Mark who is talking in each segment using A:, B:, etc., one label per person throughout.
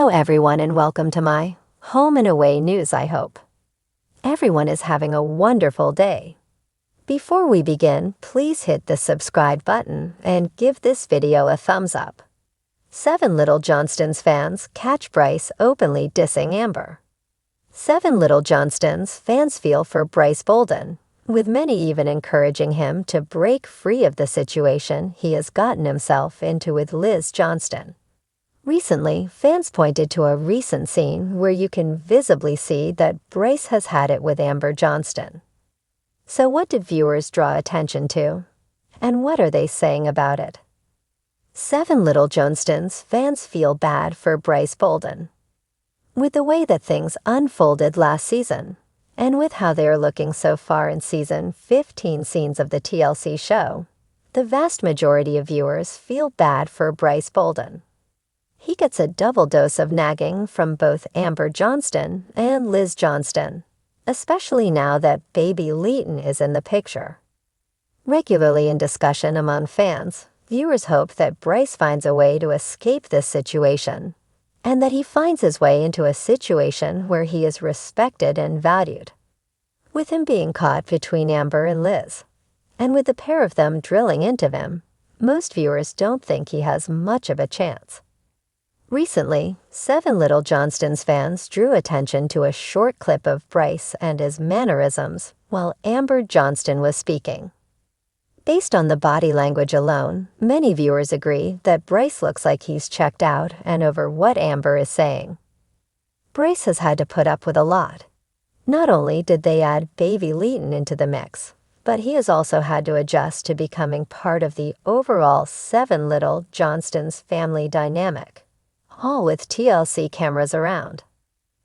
A: Hello everyone and welcome to my home and away news. I hope everyone is having a wonderful day. Before we begin, please hit the subscribe button and give this video a thumbs up. 7 Little Johnstons fans catch Brice openly dissing Amber. 7 Little Johnstons fans feel for Brice Bolden, with many even encouraging him to break free of the situation he has gotten himself into with Liz Johnston. Recently, fans pointed to a recent scene where you can visibly see that Brice has had it with Amber Johnston. So what did viewers draw attention to? And what are they saying about it? 7 Little Johnstons fans feel bad for Brice Bolden. With the way that things unfolded last season, and with how they are looking so far in season 15 scenes of the TLC show, the vast majority of viewers feel bad for Brice Bolden. He gets a double dose of nagging from both Amber Johnston and Liz Johnston, especially now that baby Leighton is in the picture. Regularly in discussion among fans, viewers hope that Brice finds a way to escape this situation, and that he finds his way into a situation where he is respected and valued. With him being caught between Amber and Liz, and with the pair of them drilling into him, most viewers don't think he has much of a chance. Recently, 7 Little Johnstons fans drew attention to a short clip of Brice and his mannerisms while Amber Johnston was speaking. Based on the body language alone, many viewers agree that Brice looks like he's checked out and over what Amber is saying. Brice has had to put up with a lot. Not only did they add baby Leighton into the mix, but he has also had to adjust to becoming part of the overall 7 Little Johnstons family dynamic, all with TLC cameras around.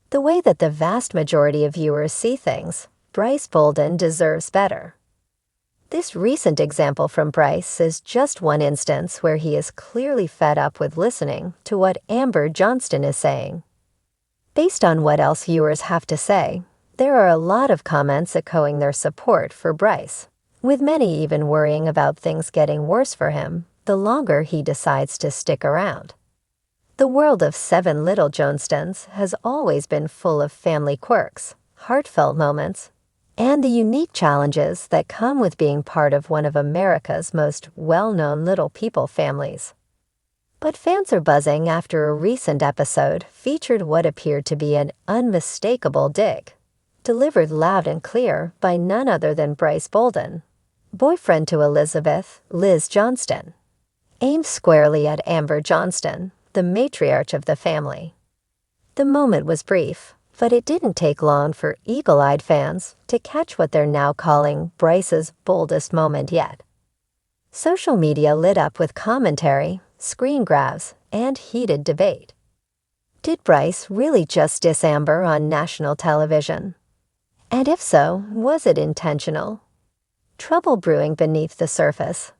A: The way that the vast majority of viewers see things, Brice Bolden deserves better. This recent example from Brice is just one instance where he is clearly fed up with listening to what Amber Johnston is saying. Based on what else viewers have to say, there are a lot of comments echoing their support for Brice, with many even worrying about things getting worse for him the longer he decides to stick around. The world of 7 Little Johnstons has always been full of family quirks, heartfelt moments, and the unique challenges that come with being part of one of America's most well-known little people families. But fans are buzzing after a recent episode featured what appeared to be an unmistakable dig, delivered loud and clear by none other than Brice Bolden, boyfriend to Elizabeth, Liz Johnston, aimed squarely at Amber Johnston, the matriarch of the family. The moment was brief, but it didn't take long for eagle-eyed fans to catch what they're now calling Brice's boldest moment yet. Social media lit up with commentary, screen grabs, and heated debate. Did Brice really just diss Amber on national television? And if so, was it intentional? Trouble brewing beneath the surface.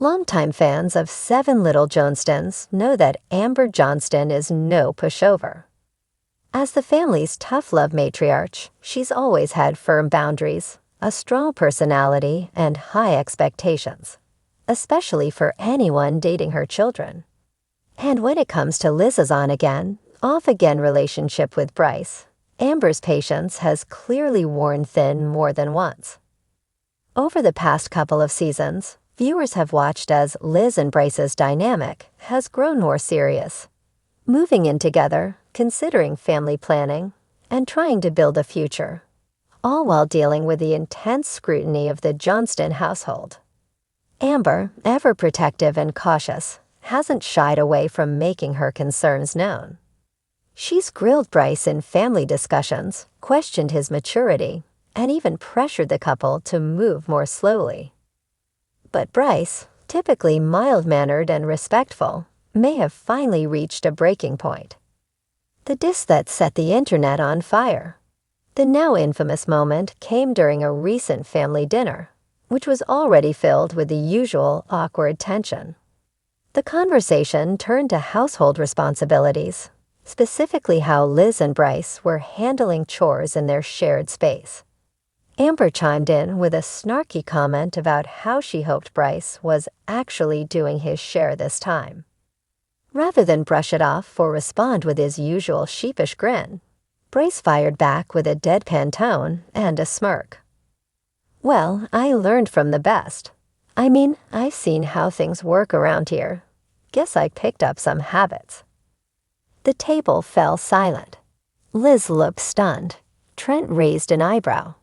A: Longtime fans of 7 Little Johnstons know that Amber Johnston is no pushover. As the family's tough love matriarch, she's always had firm boundaries, a strong personality, and high expectations, especially for anyone dating her children. And when it comes to Liz's on-again, off-again relationship with Brice, Amber's patience has clearly worn thin more than once. Over the past couple of seasons, viewers have watched as Liz and Brice's dynamic has grown more serious, moving in together, considering family planning, and trying to build a future, all while dealing with the intense scrutiny of the Johnston household. Amber, ever protective and cautious, hasn't shied away from making her concerns known. She's grilled Brice in family discussions, questioned his maturity, and even pressured the couple to move more slowly. But Brice, typically mild-mannered and respectful, may have finally reached a breaking point. The diss that set the internet on fire. The now infamous moment came during a recent family dinner, which was already filled with the usual awkward tension. The conversation turned to household responsibilities, specifically how Liz and Brice were handling chores in their shared space. Amber chimed in with a snarky comment about how she hoped Brice was actually doing his share this time. Rather than brush it off or respond with his usual sheepish grin, Brice fired back with a deadpan tone and a smirk. "Well, I learned from the best. I mean, I've seen how things work around here. Guess I picked up some habits." The table fell silent. Liz looked stunned. Trent raised an eyebrow.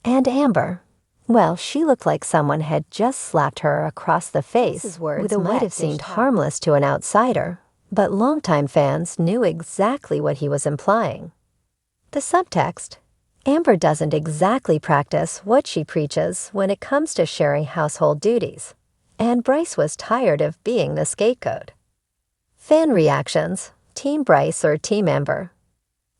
A: And Amber, well, she looked like someone had just slapped her across the face with what might have seemed harmless to an outsider, but longtime fans knew exactly what he was implying. The subtext: Amber doesn't exactly practice what she preaches when it comes to sharing household duties, and Brice was tired of being the scapegoat. Fan reactions: Team Brice or Team Amber?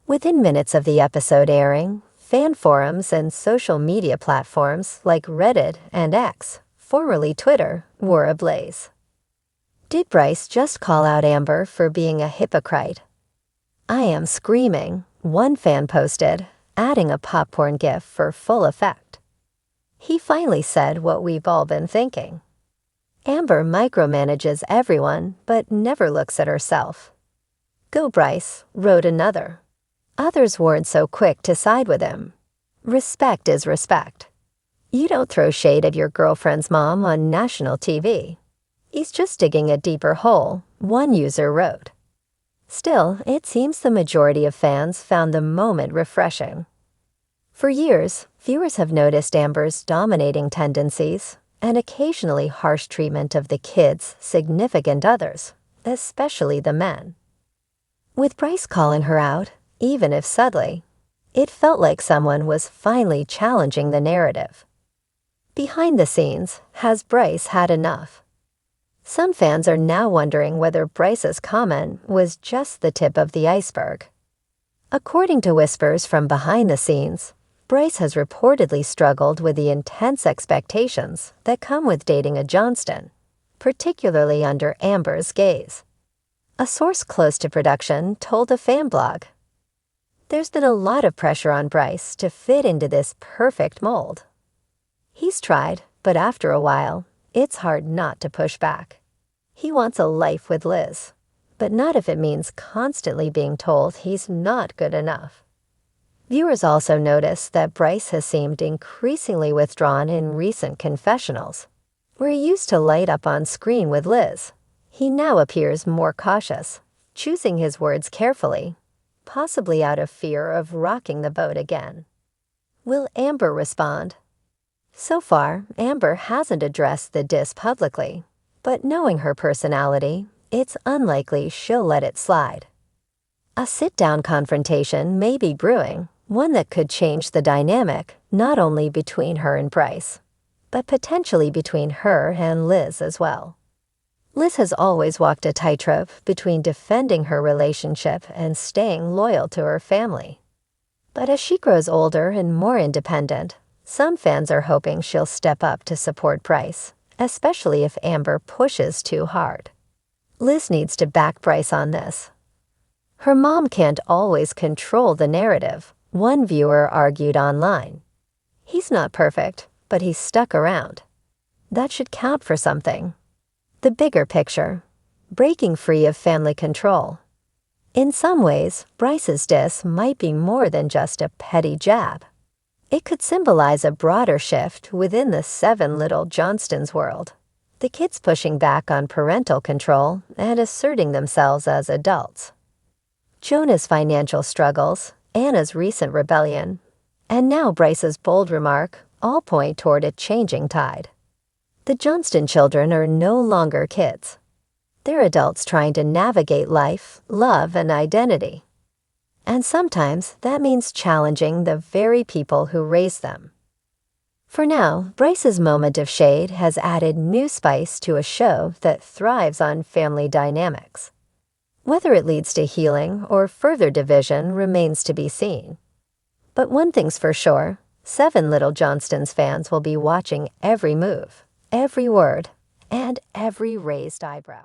A: Within minutes of the episode airing, fan forums and social media platforms like Reddit and X, formerly Twitter, were ablaze. Did Brice just call out Amber for being a hypocrite? "I am screaming," one fan posted, adding a popcorn gif for full effect. He finally said what we've all been thinking. Amber micromanages everyone but never looks at herself. "Go Brice," wrote another. Others weren't so quick to side with him. Respect is respect. You don't throw shade at your girlfriend's mom on national TV. He's just digging a deeper hole, one user wrote. Still, it seems the majority of fans found the moment refreshing. For years, viewers have noticed Amber's dominating tendencies and occasionally harsh treatment of the kids' significant others, especially the men. With Brice calling her out, even if subtly, it felt like someone was finally challenging the narrative. Behind the scenes, has Brice had enough? Some fans are now wondering whether Brice's comment was just the tip of the iceberg. According to whispers from behind the scenes, Brice has reportedly struggled with the intense expectations that come with dating a Johnston, particularly under Amber's gaze. A source close to production told a fan blog, "There's been a lot of pressure on Brice to fit into this perfect mold. He's tried, but after a while, it's hard not to push back. He wants a life with Liz, but not if it means constantly being told he's not good enough." Viewers also notice that Brice has seemed increasingly withdrawn in recent confessionals. Where he used to light up on screen with Liz, he now appears more cautious, choosing his words carefully, possibly out of fear of rocking the boat again. Will Amber respond? So far, Amber hasn't addressed the diss publicly, but knowing her personality, it's unlikely she'll let it slide. A sit-down confrontation may be brewing, one that could change the dynamic not only between her and Brice, but potentially between her and Liz as well. Liz has always walked a tightrope between defending her relationship and staying loyal to her family. But as she grows older and more independent, some fans are hoping she'll step up to support Brice, especially if Amber pushes too hard. Liz needs to back Brice on this. Her mom can't always control the narrative, one viewer argued online. He's not perfect, but he's stuck around. That should count for something. The bigger picture: breaking free of family control. In some ways, Brice's diss might be more than just a petty jab. It could symbolize a broader shift within the 7 little Johnstons world, the kids pushing back on parental control and asserting themselves as adults. Jonah's financial struggles, Anna's recent rebellion, and now Brice's bold remark all point toward a changing tide. The Johnston children are no longer kids. They're adults trying to navigate life, love, and identity. And sometimes that means challenging the very people who raised them. For now, Brice's moment of shade has added new spice to a show that thrives on family dynamics. Whether it leads to healing or further division remains to be seen. But one thing's for sure, 7 Little Johnstons fans will be watching every move, every word, and every raised eyebrow.